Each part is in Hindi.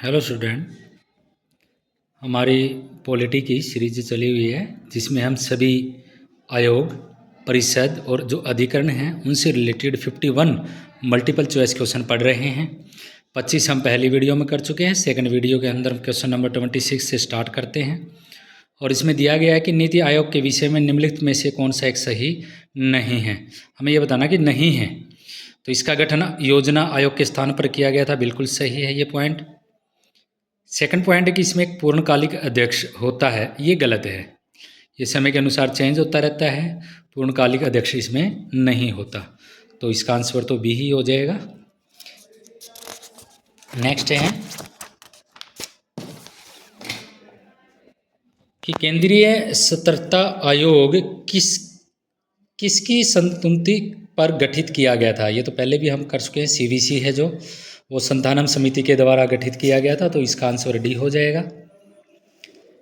हेलो स्टूडेंट, हमारी पॉलिटी की सीरीज चली हुई है जिसमें हम सभी आयोग, परिषद और जो अधिकरण हैं उनसे रिलेटेड 51 मल्टीपल चॉइस क्वेश्चन पढ़ रहे हैं। 25 हम पहली वीडियो में कर चुके हैं। सेकंड वीडियो के अंदर हम क्वेश्चन नंबर 26 से स्टार्ट करते हैं और इसमें दिया गया है कि नीति आयोग के विषय में निम्नलिखित में से कौन सा एक सही नहीं है। हमें यह बताना कि नहीं है तो इसका गठन योजना आयोग के स्थान पर किया गया था, बिल्कुल सही है ये पॉइंट। सेकंड पॉइंट है कि इसमें एक पूर्णकालिक अध्यक्ष होता है, ये गलत है। ये समय के अनुसार चेंज होता रहता है, पूर्णकालिक अध्यक्ष इसमें नहीं होता, तो इसका आंसर तो बी ही हो जाएगा। नेक्स्ट है कि केंद्रीय सतर्कता आयोग किसकी संस्तुति पर गठित किया गया था। ये तो पहले भी हम कर चुके हैं, सीवीसी है जो, वो संधानम समिति के द्वारा गठित किया गया था, तो इसका आंसर डी हो जाएगा।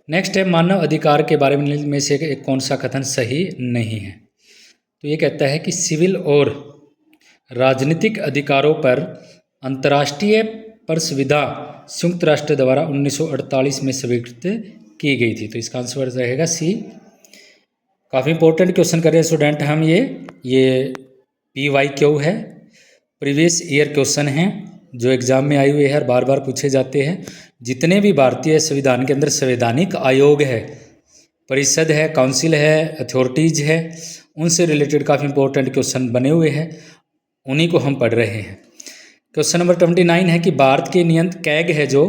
नेक्स्ट है मानव अधिकार के बारे में से कौन सा कथन सही नहीं है। तो ये कहता है कि सिविल और राजनीतिक अधिकारों पर अंतर्राष्ट्रीय परिसंविधा संयुक्त राष्ट्र द्वारा 1948 में स्वीकृत की गई थी, तो इसका आंसर रहेगा सी। काफ़ी इंपॉर्टेंट क्वेश्चन कर रहे हैं स्टूडेंट हम, ये PYQ है, प्रीवियस ईयर क्वेश्चन हैं जो एग्जाम में आए हुए हैं, बार बार पूछे जाते हैं। जितने भी भारतीय संविधान के अंदर संवैधानिक आयोग है, परिषद है, काउंसिल है, अथॉरिटीज़ है, उनसे रिलेटेड काफ़ी इंपॉर्टेंट क्वेश्चन बने हुए हैं, उन्हीं को हम पढ़ रहे हैं। क्वेश्चन नंबर 29 है कि भारत के नियंत्रक कैग है जो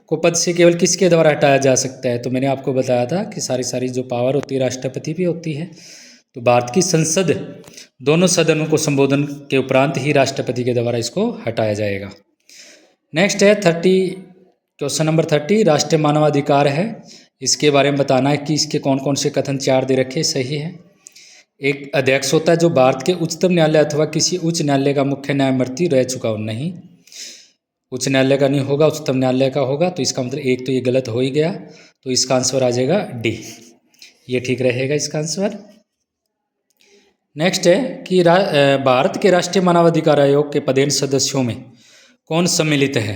को पद से केवल किसके द्वारा हटाया जा सकता है। तो मैंने आपको बताया था कि सारी जो पावर होती है राष्ट्रपति भी होती है, तो भारत की संसद दोनों सदनों को संबोधन के उपरांत ही राष्ट्रपति के द्वारा इसको हटाया जाएगा। नेक्स्ट है क्वेश्चन नंबर 30 राष्ट्रीय मानवाधिकार है, इसके बारे में बताना है कि इसके कौन कौन से कथन 4 दे रखे सही है। एक अध्यक्ष होता है जो भारत के उच्चतम न्यायालय अथवा किसी उच्च न्यायालय का मुख्य न्यायमूर्ति रह चुका हो, नहीं, उच्च न्यायालय का नहीं होगा, उच्चतम न्यायालय का होगा, तो इसका मतलब एक तो ये गलत हो ही गया, तो इसका आंसर आ जाएगा डी, ये ठीक रहेगा इसका आंसर। नेक्स्ट है कि भारत के राष्ट्रीय मानवाधिकार आयोग के पदेन सदस्यों में कौन सम्मिलित है।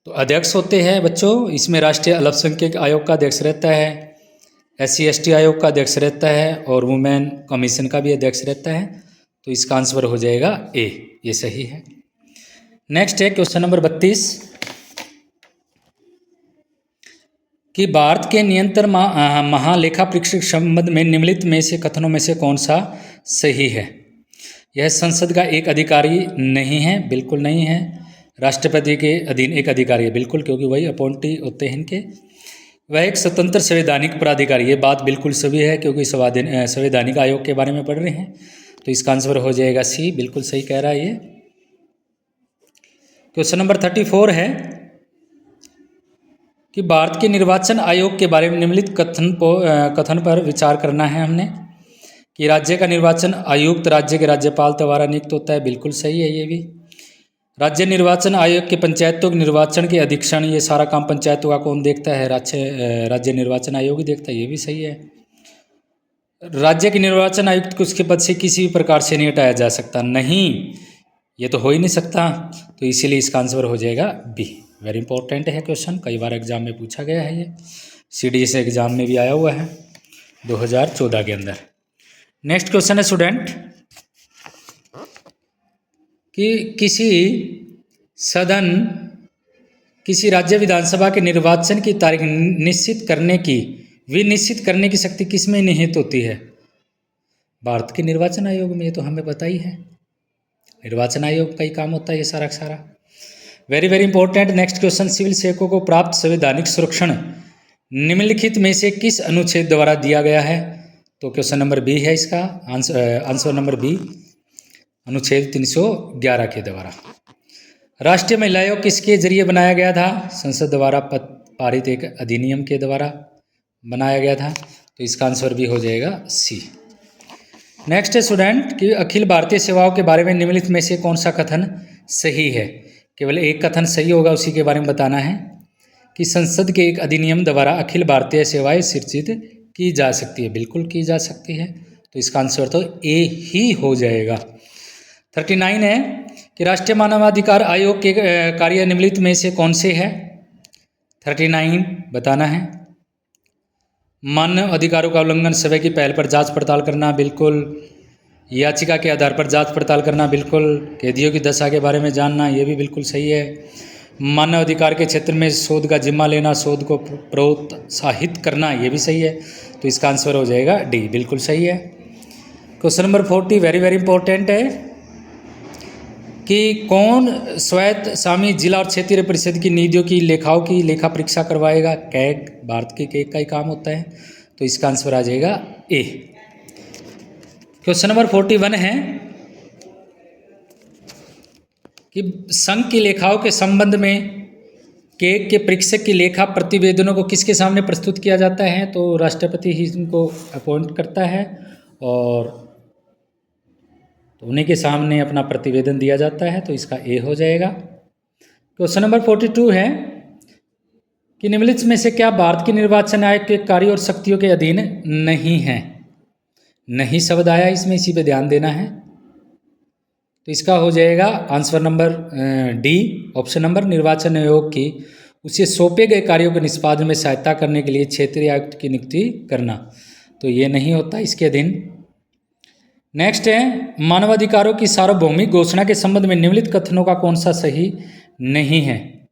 तो अध्यक्ष होते हैं बच्चों, इसमें राष्ट्रीय अल्पसंख्यक आयोग का अध्यक्ष रहता है, SC/ST आयोग का अध्यक्ष रहता है और वुमेन कमीशन का भी अध्यक्ष रहता है, तो इसका आंसर हो जाएगा ए, ये सही है। नेक्स्ट है क्वेश्चन नंबर 32 कि भारत के नियंत्रण महालेखा परीक्षक संबंध में निम्नलिखित में से कथनों में से कौन सा सही है। यह संसद का एक अधिकारी नहीं है, बिल्कुल नहीं है। राष्ट्रपति के अधीन एक अधिकारी है, बिल्कुल, क्योंकि वही अपॉइंटी होते हैं इनके। वह एक स्वतंत्र संवैधानिक प्राधिकारी, ये बात बिल्कुल सही है क्योंकि संवैधानिक आयोग के बारे में पढ़ रहे हैं, तो इसका आंसर हो जाएगा सी, बिल्कुल सही कह रहा है ये। क्वेश्चन नंबर 34 है कि भारत के निर्वाचन आयोग के बारे में निम्नलिखित कथन पर विचार करना है हमने कि राज्य का निर्वाचन आयुक्त राज्य के राज्यपाल द्वारा नियुक्त होता है, बिल्कुल सही है ये भी। राज्य निर्वाचन आयोग के पंचायतों के निर्वाचन के अधीक्षण, ये सारा काम पंचायतों का कौन देखता है, राज्य निर्वाचन आयोग ही देखता है, ये भी सही है। राज्य के निर्वाचन आयुक्त को उसके पद से किसी भी प्रकार से नहीं हटाया जा सकता, नहीं, ये तो हो ही नहीं सकता, तो इसीलिए इसका आंसर हो जाएगा बी। वेरी इंपॉर्टेंट है क्वेश्चन, कई बार एग्जाम में पूछा गया है, ये CDS एग्जाम में भी आया हुआ है 2014 के अंदर। नेक्स्ट क्वेश्चन है स्टूडेंट कि किसी राज्य विधानसभा के निर्वाचन की तारीख निश्चित करने की शक्ति किसमें निहित होती है। भारत के निर्वाचन आयोग में, ये तो हमें पता ही है, निर्वाचन आयोग का ही काम होता है ये सारा सारा। Very very important. Next question, civil सेवकों को प्राप्त संवैधानिक संरक्षण निम्नलिखित में से किस अनुच्छेद द्वारा दिया गया है। तो क्वेश्चन नंबर बी है इसका आंसर नंबर बी, अनुच्छेद 311 के द्वारा। राष्ट्रीय महिला आयोग किसके जरिए बनाया गया था। संसद द्वारा पारित एक अधिनियम के द्वारा बनाया गया था, तो इसका आंसर भी हो जाएगा सी। नेक्स्ट है स्टूडेंट कि अखिल भारतीय सेवाओं के बारे में निम्नलिखित में से कौन सा कथन सही है। केवल एक कथन सही होगा, उसी के बारे में बताना है कि संसद के एक अधिनियम द्वारा अखिल भारतीय सेवाएं सृजित की जा सकती है, बिल्कुल की जा सकती है, तो इसका आंसर तो ए ही हो जाएगा। 39 है कि राष्ट्रीय मानवाधिकार आयोग के कार्य निम्नलिखित में से कौन से है? 39 बताना है। मानव अधिकारों का उल्लंघन समय की पहल पर जांच पड़ताल करना, बिल्कुल। याचिका के आधार पर जांच पड़ताल करना, बिल्कुल। कैदियों की दशा के बारे में जानना, ये भी बिल्कुल सही है। मानव अधिकार के क्षेत्र में शोध का जिम्मा लेना, शोध को प्रोत्साहित करना, ये भी सही है। तो इसका आंसर हो जाएगा डी, बिल्कुल सही है। Question number 40 very very important है कि कौन स्वायत्त शामी जिला और क्षेत्रीय परिषद की निधियों की लेखाओं की लेखा परीक्षा करवाएगा? कैग, भारत के कैग का ही काम होता है। तो इसका आंसर आ जाएगा ए। क्वेश्चन नंबर 41 है कि संघ की लेखाओं के संबंध में कैग के परीक्षक की लेखा प्रतिवेदनों को किसके सामने प्रस्तुत किया जाता है? तो राष्ट्रपति ही इनको अपॉइंट करता है और तो उन्हीं के सामने अपना प्रतिवेदन दिया जाता है। तो इसका ए हो जाएगा। क्वेश्चन नंबर 42 है कि निम्नलिखित में से क्या भारत के निर्वाचन आयोग के कार्य और शक्तियों के अधीन नहीं है? नहीं शब्द आया इसमें, इसी पे ध्यान देना है। तो इसका हो जाएगा answer number D, option number. निर्वाचन आयोग की उसे सौंपे गए कार्यों के निष्पादन में सहायता करने के लिए क्षेत्रीय आयुक्त की नियुक्ति करना, तो ये नहीं होता इसके अधीन। नेक्स्ट है मानवाधिकारों की सार्वभौमिक घोषणा के संबंध में निम्नलिखित कथनों का कौन सा सही नहीं है?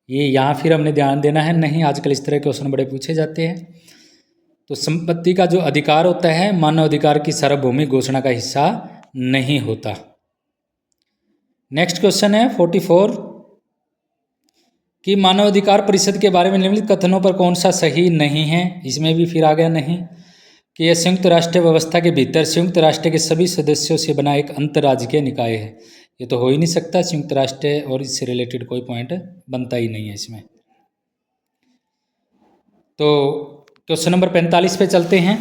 ये यहाँ फिर हमने ध्यान देना है, नहीं आजकल इस तरह के क्वेश्चन बड़े पूछे जाते हैं। तो संपत्ति का जो अधिकार होता है मानव अधिकार की सार्वभौमिक घोषणा का हिस्सा नहीं होता। नेक्स्ट क्वेश्चन है 44 कि मानवाधिकार परिषद के बारे में निम्नलिखित कथनों पर कौन सा सही नहीं है? इसमें भी फिर आ गया नहीं कि यह संयुक्त राष्ट्र व्यवस्था के भीतर संयुक्त राष्ट्र के सभी सदस्यों से बना एक अंतर्राज्यीय निकाय है। ये तो हो ही नहीं सकता, संयुक्त राष्ट्र और इससे रिलेटेड कोई पॉइंट बनता ही नहीं है इसमें। तो क्वेश्चन नंबर 45 पे चलते हैं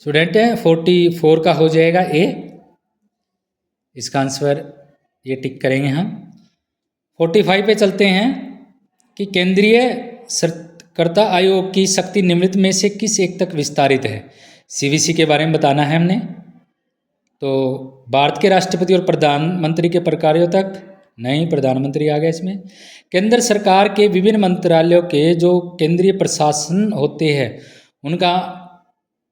स्टूडेंट। 44 का हो जाएगा ए, इसका आंसर ये टिक करेंगे हम। 45 पे चलते हैं कि केंद्रीय कर्ता आयोग की शक्ति निम्नलिखित में से किस एक तक विस्तारित है? सीवीसी के बारे में बताना है हमने। तो भारत के राष्ट्रपति और प्रधानमंत्री के प्रकारों तक नहीं, प्रधानमंत्री आ गया इसमें। केंद्र सरकार के विभिन्न मंत्रालयों के जो केंद्रीय प्रशासन होते हैं उनका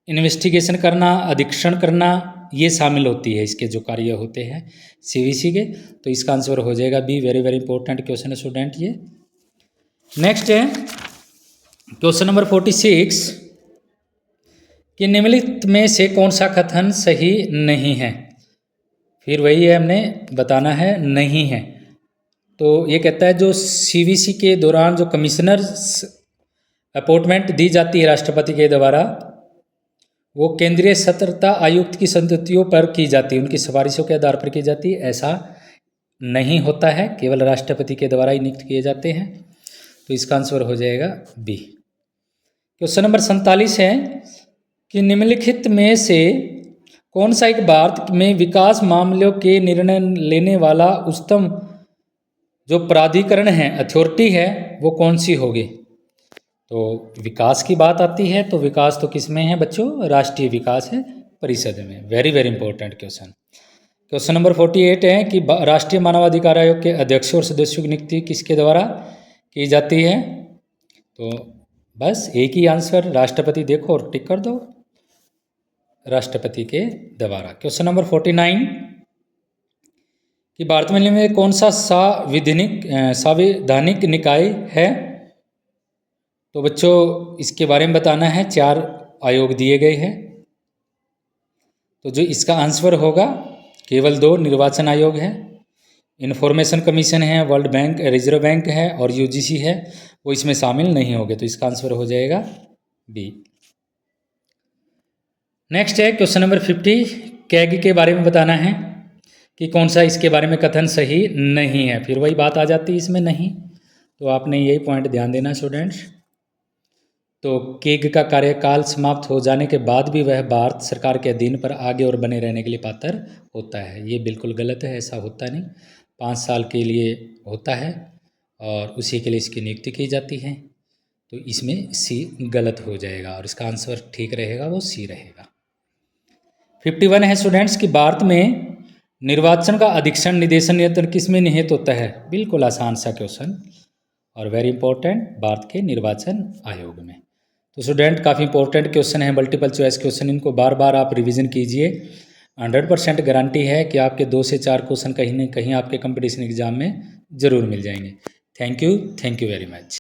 इन्वेस्टिगेशन करना, अधीक्षण करना, ये शामिल होती है इसके जो कार्य होते हैं सीवीसी के। तो इसका आंसर हो जाएगा B, very very important question है स्टूडेंट ये। नेक्स्ट है क्वेश्चन नंबर 46 कि निम्नलिखित में से कौन सा कथन सही नहीं है? फिर वही है, हमने बताना है नहीं है। तो ये कहता है जो सीवीसी के दौरान जो कमिश्नर अपॉइंटमेंट दी जाती है राष्ट्रपति के द्वारा, वो केंद्रीय सतर्कता आयुक्त की संततियों पर की जाती है, उनकी सिफारिशों के आधार पर की जाती है। ऐसा नहीं होता है, केवल राष्ट्रपति के द्वारा ही नियुक्त किए जाते हैं। तो इसका आंसर हो जाएगा बी। क्वेश्चन नंबर 47 है कि निम्नलिखित में से कौन सा एक भारत में विकास मामलों के निर्णय लेने वाला उच्चतम जो प्राधिकरण है, अथॉरिटी है, वो कौन सी होगी? तो विकास की बात आती है तो विकास तो किस में है बच्चों? राष्ट्रीय विकास है परिषद में। Very very important question. Question number 48 है कि राष्ट्रीय मानवाधिकार आयोग के अध्यक्ष और सदस्यों की नियुक्ति किसके द्वारा की जाती है? तो बस एक ही आंसर, राष्ट्रपति। देखो और टिक कर दो, राष्ट्रपति के द्वारा। क्वेश्चन नंबर 49 कि भारत में कौन सा संवैधानिक निकाय है? तो बच्चों इसके बारे में बताना है। 4 आयोग दिए गए हैं, तो जो इसका आंसर होगा केवल 2 निर्वाचन आयोग है, इन्फॉर्मेशन कमीशन है, वर्ल्ड बैंक रिजर्व बैंक है और यूजीसी है, वो इसमें शामिल नहीं होंगे। तो इसका आंसर हो जाएगा बी। नेक्स्ट है क्वेश्चन नंबर 50 कैग के बारे में बताना है कि कौन सा इसके बारे में कथन सही नहीं है। फिर वही बात आ जाती है इसमें नहीं, तो आपने यही पॉइंट ध्यान देना स्टूडेंट्स। तो कैग का कार्यकाल समाप्त हो जाने के बाद भी वह भारत सरकार के अधीन पर आगे और बने रहने के लिए पात्र होता है। ये बिल्कुल गलत है, ऐसा होता नहीं। 5 साल के लिए होता है और उसी के लिए इसकी नियुक्ति की जाती है। तो इसमें सी गलत हो जाएगा और इसका आंसर ठीक रहेगा वो सी रहेगा। 51 है स्टूडेंट्स कि भारत में निर्वाचन का अधीक्षण निदेशन नियंत्रण किस में निहित होता है? बिल्कुल आसान सा क्वेश्चन और वेरी इंपॉर्टेंट, भारत के निर्वाचन आयोग में। तो स्टूडेंट काफ़ी इंपॉर्टेंट क्वेश्चन है, मल्टीपल चॉइस क्वेश्चन, इनको बार बार आप रिवीजन कीजिए। 100% गारंटी है कि आपके 2 से 4 क्वेश्चन कहीं न कहीं आपके कंपटीशन एग्जाम में ज़रूर मिल जाएंगे। Thank you very much.